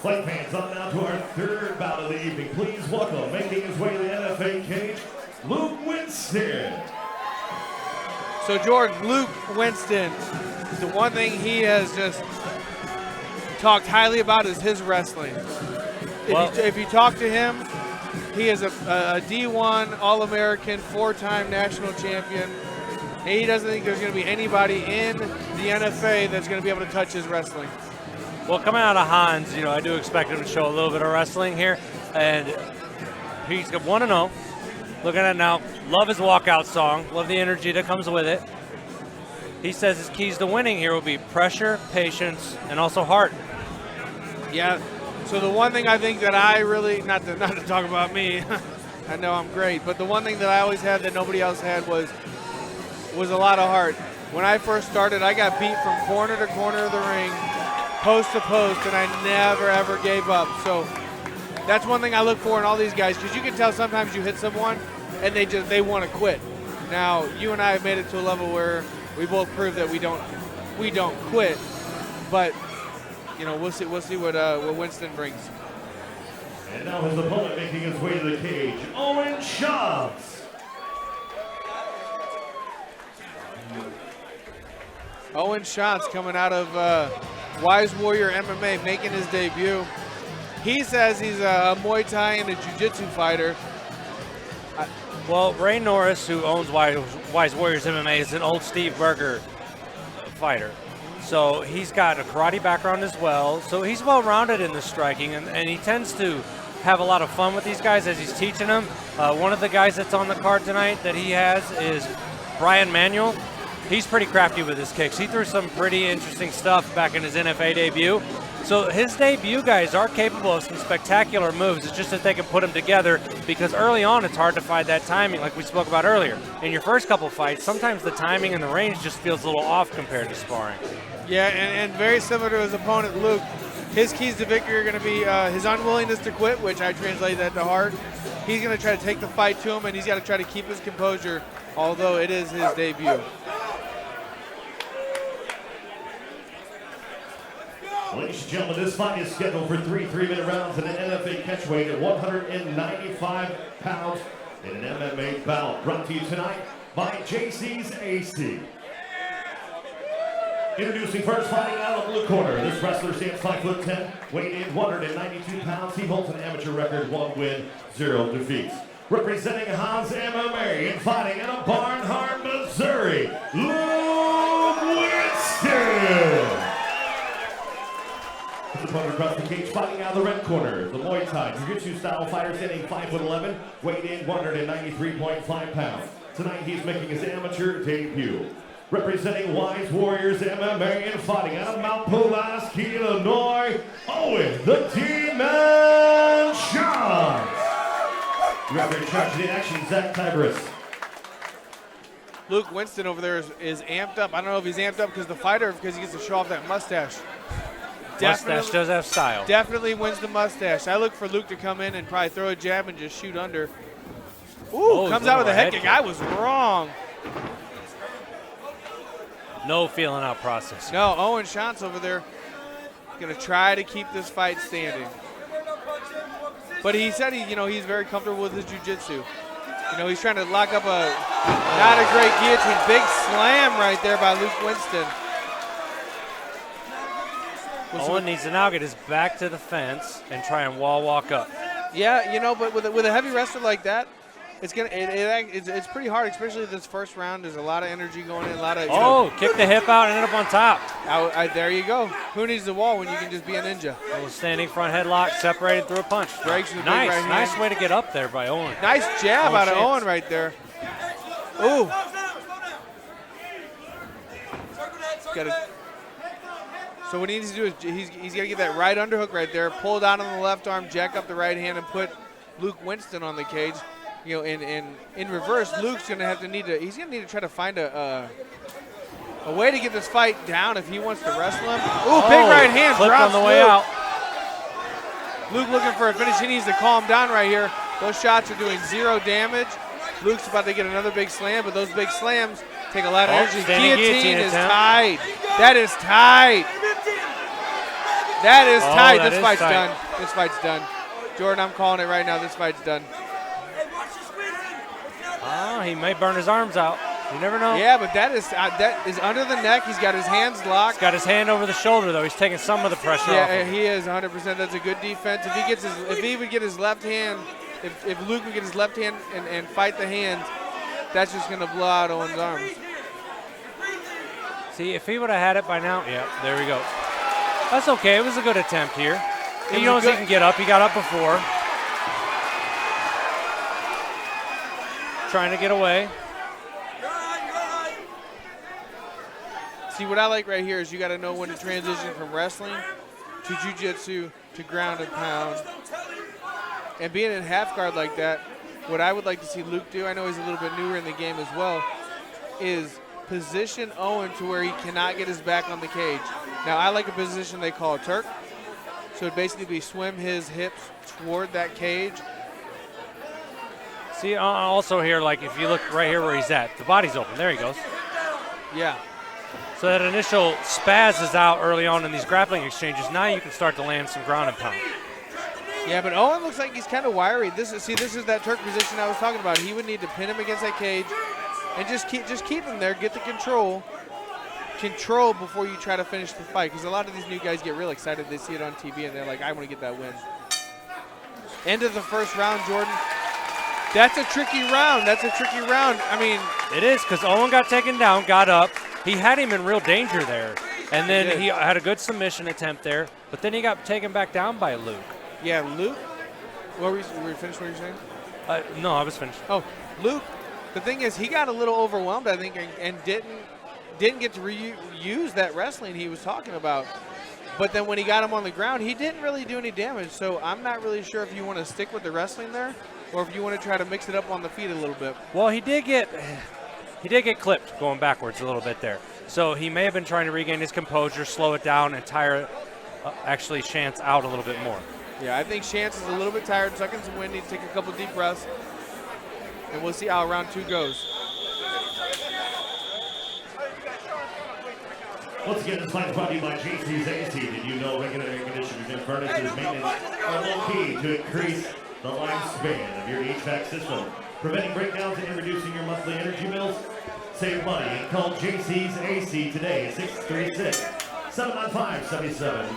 Fight fans, up now to our third bout of the evening. Please welcome, making his way to the NFA cage, Luke Winston. So George, Luke Winston, the one thing he has just talked highly about is his wrestling. If you talk to him, he is a D1 All-American, 4-time national champion. And he doesn't think there's going to be anybody in the NFA that's going to be able to touch his wrestling. Well, coming out of Hans, I do expect him to show a little bit of wrestling here. And he's 1-0. Looking at it now, love his walkout song, love the energy that comes with it. He says his keys to winning here will be pressure, patience, and also heart. Yeah, so the one thing I think that I really, not to talk about me, I know I'm great, but the one thing that I always had that nobody else had was a lot of heart. When I first started, I got beat from corner to corner of the ring, post to post, and I never ever gave up. So that's one thing I look for in all these guys, because you can tell sometimes you hit someone and they want to quit. Now you and I have made it to a level where we both prove that we don't quit, but we'll see what Winston brings. And now his opponent making his way to the cage, Owen Tschantz. Owen Tschantz coming out of Wise Warrior MMA, making his debut. He says he's a Muay Thai and a Jiu-Jitsu fighter. Well, Ray Norris, who owns Wise Warriors MMA, is an old Steve Berger fighter. So he's got a karate background as well. So he's well-rounded in the striking, and he tends to have a lot of fun with these guys as he's teaching them. One of the guys that's on the card tonight that he has is Manuel. He's pretty crafty with his kicks. He threw some pretty interesting stuff back in his NFA debut. So his debut guys are capable of some spectacular moves. It's just that they can put them together, because early on it's hard to find that timing like we spoke about earlier. In your first couple fights, sometimes the timing and the range just feels a little off compared to sparring. Yeah, and very similar to his opponent, Luke. His keys to victory are going to be his unwillingness to quit, which I translate that to heart. He's going to try to take the fight to him, and he's got to try to keep his composure, although it is his debut. Ladies and gentlemen, this fight is scheduled for 3 3-minute rounds in an NFA catchweight at 195 pounds in an MMA bout. Brought to you tonight by JC's AC. Introducing first, fighting out of the blue corner. This wrestler stands 5'10", weighing in 192 pounds. He holds an amateur record, 1 win, 0 defeats. Representing Hans MMA and fighting out of Barnhart, Missouri, Luke Winston. His opponent across the cage, fighting out of the red corner, the Muay Thai Jiu-Jitsu style fighter, standing 5'11", weighing in 193.5 pounds. Tonight he's making his amateur debut. Representing Wise Warriors MMA and fighting out of Mount Pulaski, Illinois, Owen the Demon Tschantz. Referee in charge of the action, Zach Tiberius. Luke Winston over there is amped up. I don't know if he's amped up because the fighter, or because he gets to show off that mustache. Mustache does have style. Definitely wins the mustache. I look for Luke to come in and probably throw a jab and just shoot under. Ooh, comes out with a head kick. I was wrong. No feeling out process. No, Owen Tschantz over there going to try to keep this fight standing. But he said he's very comfortable with his jiu-jitsu. He's trying to lock up not a great guillotine. Big slam right there by Luke Winston. Owen needs to now get his back to the fence and try and wall walk up. Yeah, but with a heavy wrestler like that, it's pretty hard, especially this first round. There's a lot of energy going in, a lot of. Kick the hip out and end up on top. There you go. Who needs the wall when you can just be a ninja? A little standing front headlock, separated through a punch. Breaks with the big right hand. Nice way to get up there by Owen. Nice jab out of Owen right there. Ooh. So what he needs to do is he's got to get that right underhook right there, pull down on the left arm, jack up the right hand, and put Luke Winston on the cage. In reverse, Luke's going to need to try to find a way to get this fight down if he wants to wrestle him. Ooh, big right hand, drops on the way out. Luke looking for a finish. He needs to calm down right here. Those shots are doing 0 damage. Luke's about to get another big slam, but those big slams take a lot of energy. Guillotine is tight. That is tight. That is tight. That This is fight's tight. done. This fight's done. Jordan, I'm calling it right now. This fight's done. Oh, he may burn his arms out. You never know. Yeah, but that is under the neck. He's got his hands locked. He's got his hand over the shoulder, though. He's taking some of the pressure off. Yeah, him. he is 100%. That's a good defense. If he would get his left hand, if Luke would get his left hand and fight the hands, that's just going to blow out Owen's arms. See, if he would have had it by now, yeah, there we go. That's okay. It was a good attempt here. He knows he can get up. He got up before. Trying to get away. See, what I like right here is you got to know when to transition from wrestling to jiu-jitsu to ground and pound. And being in half guard like that, what I would like to see Luke do, I know he's a little bit newer in the game as well, is position Owen to where he cannot get his back on the cage. Now, I like a position they call a Turk. So it basically be swim his hips toward that cage. See, also here, like if you look right here where he's at, the body's open. There he goes. Yeah. So that initial spaz is out early on in these grappling exchanges. Now you can start to land some ground and pound. Yeah, but Owen looks like he's kind of wiry. This is that Turk position I was talking about. He would need to pin him against that cage and just keep him there, get the control before you try to finish the fight. Because a lot of these new guys get real excited. They see it on TV and they're like, I want to get that win. End of the first round, Jordan. That's a tricky round. I mean, it is, because Owen got taken down, got up. He had him in real danger there. And then he had a good submission attempt there. But then he got taken back down by Luke. Yeah, Luke. Were we finished what you're saying? No, I was finished. Oh, Luke. The thing is, he got a little overwhelmed, I think, and didn't get to reuse that wrestling he was talking about. But then when he got him on the ground, he didn't really do any damage. So I'm not really sure if you want to stick with the wrestling there, or if you want to try to mix it up on the feet a little bit. Well, he did get clipped going backwards a little bit there. So he may have been trying to regain his composure, slow it down, and tire actually Tschantz out a little bit more. Yeah, I think Tschantz is a little bit tired, sucking some wind. Needs to take a couple deep breaths, and we'll see how round 2 goes. Once again, this fight is brought to you by JC's AC. Did you know regular air conditioners and furnaces maintenance are low key to increase the lifespan of your HVAC system, preventing breakdowns and reducing your monthly energy bills? Save money and call JC's AC today at 636-795-7782.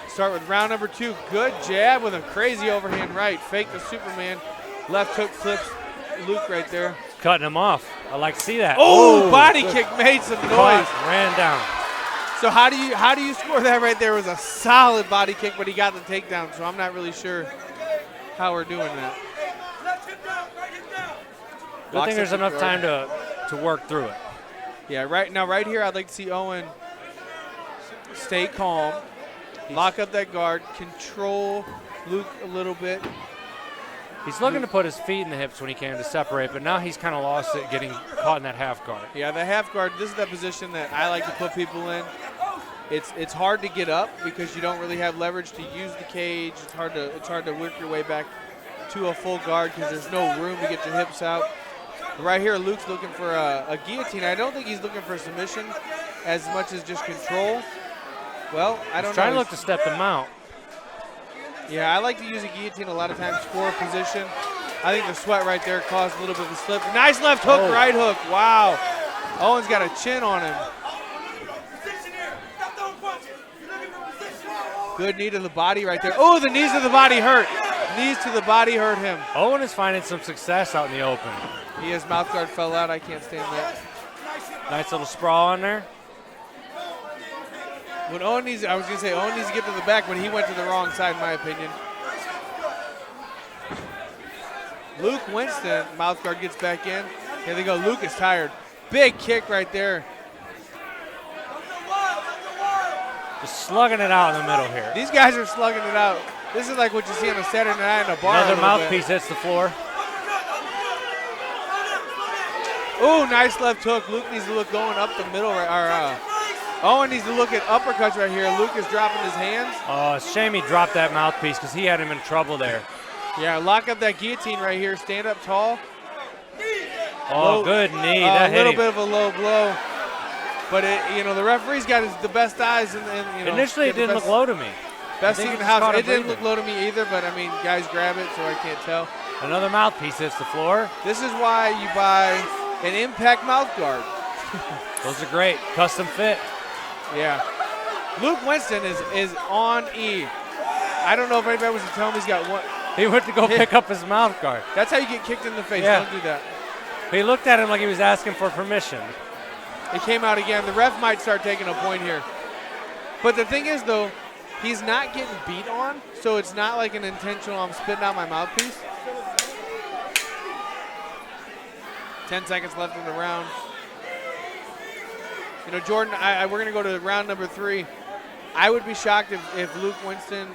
Start with round number 2. Good jab with a crazy overhand right. Fake the Superman. Left hook clips Luke right there. Cutting him off. I like to see that. Oh, body kick made some noise. Ran down. So how do you score that right there? It was a solid body kick, but he got the takedown, so I'm not really sure how we're doing that. Good thing there's enough time to work through it. Yeah, right here, I'd like to see Owen stay calm, lock up that guard, control Luke a little bit. He's looking to put his feet in the hips when he can to separate, but now he's kind of lost it getting caught in that half guard. Yeah, the half guard, this is that position that I like to put people in. It's hard to get up because you don't really have leverage to use the cage. It's hard to work your way back to a full guard because there's no room to get your hips out. Right here, Luke's looking for a guillotine. I don't think he's looking for submission as much as just control. Well, I don't know. He's trying to look to step them out. Yeah, I like to use a guillotine a lot of times for position. I think the sweat right there caused a little bit of a slip. Nice left hook, right hook. Wow. Owen's got a chin on him. Good knee to the body right there. Oh, the knees to the body hurt. Knees to the body hurt him. Owen is finding some success out in the open. His mouth guard fell out. I can't stand that. Nice little sprawl on there. When Owen needs, I was going to say, Owen needs to get to the back, but he went to the wrong side, in my opinion. Luke Winston, mouth guard gets back in. Here they go. Luke is tired. Big kick right there. Just slugging it out in the middle here. These guys are slugging it out. This is like what you see on a Saturday night in a bar. Another mouthpiece hits the floor. Ooh, nice left hook. Luke needs to look going up the middle. Owen needs to look at uppercuts right here. Luke is dropping his hands. Oh, it's a shame he dropped that mouthpiece because he had him in trouble there. Yeah, lock up that guillotine right here. Stand up tall. Oh, good knee. That a hit little him. bit of a low blow. But the referee's got the best eyes, and initially it didn't look low to me. Best seat in the house. It didn't look low to me either, but I mean, guys grab it, so I can't tell. Another mouthpiece hits the floor. This is why you buy an Impact mouth guard. Those are great, custom fit. Yeah. Luke Winston is on E. I don't know if anybody wants to tell him he's got one. He went to go pick up his mouth guard. That's how you get kicked in the face. Yeah. Don't do that. He looked at him like he was asking for permission. It came out again. The ref might start taking a point here. But the thing is, though, he's not getting beat on, so it's not like an intentional, I'm spitting out my mouthpiece. 10 seconds left in the round. Jordan, we're going to go to round number 3. I would be shocked if Luke Winston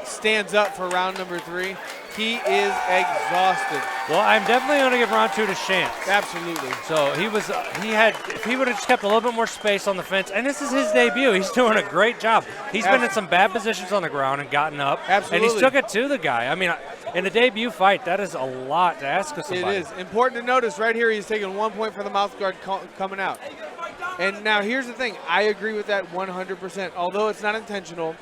stands up for round number 3. He is exhausted. Well, I'm definitely going to give round 2 to Tschantz. Absolutely. So if he would have just kept a little bit more space on the fence, and this is his debut, he's doing a great job. He's been in some bad positions on the ground and gotten up. Absolutely. And he's took it to the guy. I mean, in a debut fight, that is a lot to ask of somebody. It is. Important to notice right here, he's taking 1 point for the mouth guard coming out. And now here's the thing. I agree with that 100%. Although it's not intentional,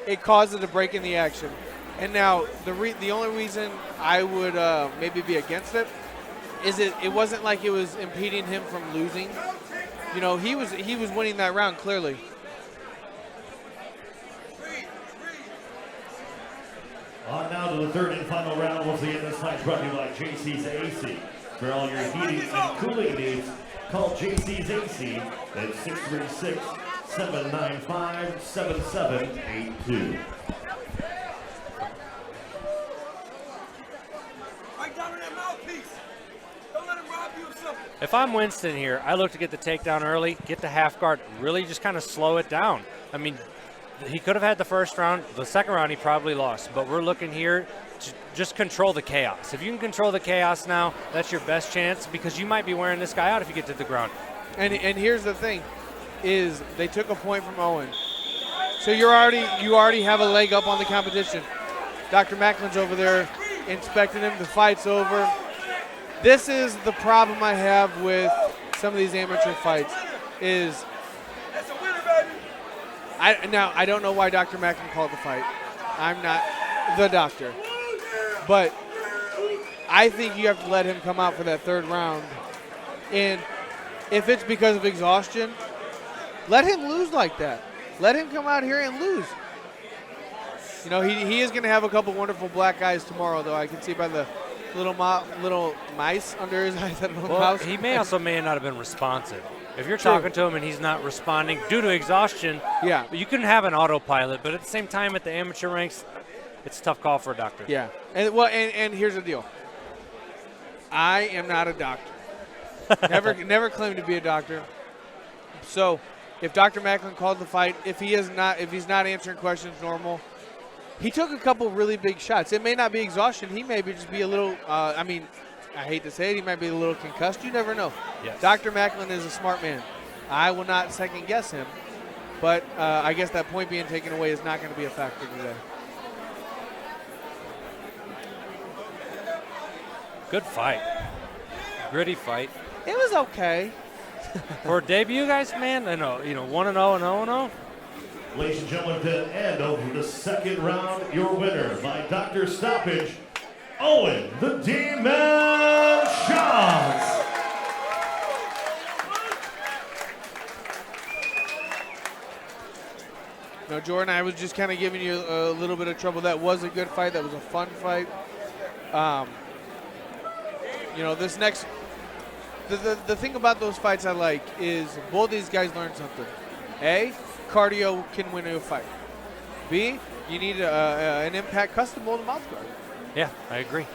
it causes a break in the action. And now the only reason I would maybe be against it is it wasn't like it was impeding him from losing. He was winning that round clearly. On now to the third and final round. Once again, this fight's brought to you by JC's AC. For all your heating and cooling needs, call JC's AC at 636-795-7782. If I'm Winston here, I look to get the takedown early, get the half guard, really just kind of slow it down. I mean, he could have had the first round. The second round he probably lost, but we're looking here to just control the chaos. If you can control the chaos now, that's your best chance, because you might be wearing this guy out if you get to the ground. And here's the thing, is they took a point from Owen. So you already have a leg up on the competition. Dr. Macklin's over there inspecting him. The fight's over. This is the problem I have with some of these amateur fights is I don't know why Dr. Macklin called the fight. I'm not the doctor. But I think you have to let him come out for that third round. And if it's because of exhaustion, let him lose like that. Let him come out here and lose. He is going to have a couple wonderful black eyes tomorrow, though. I can see by the little mice under his eyes. He may not have been responsive. If you're talking to him and he's not responding due to exhaustion, yeah, you can have an autopilot. But at the same time, at the amateur ranks, it's a tough call for a doctor. Yeah, and here's the deal. I am not a doctor. Never claimed to be a doctor. So, if Dr. Macklin called the fight, if he's not answering questions normal. He took a couple really big shots. It may not be exhaustion. He may just be a little, I hate to say it, he might be a little concussed. You never know. Yes. Dr. Macklin is a smart man. I will not second guess him, but I guess that point being taken away is not going to be a factor today. Good fight. Gritty fight. It was okay. For a debut, guys, man, I know, 1-0 and 0-0. Ladies and gentlemen, to end over the second round, your winner by Dr. Stoppage, Owen the D-Man Tschantz. No, Jordan, I was just kind of giving you a little bit of trouble. That was a good fight. That was a fun fight. This next, the thing about those fights I like is both these guys learn something. A, cardio can win a fight. B, you need an Impact custom molded mouth guard. Yeah, I agree.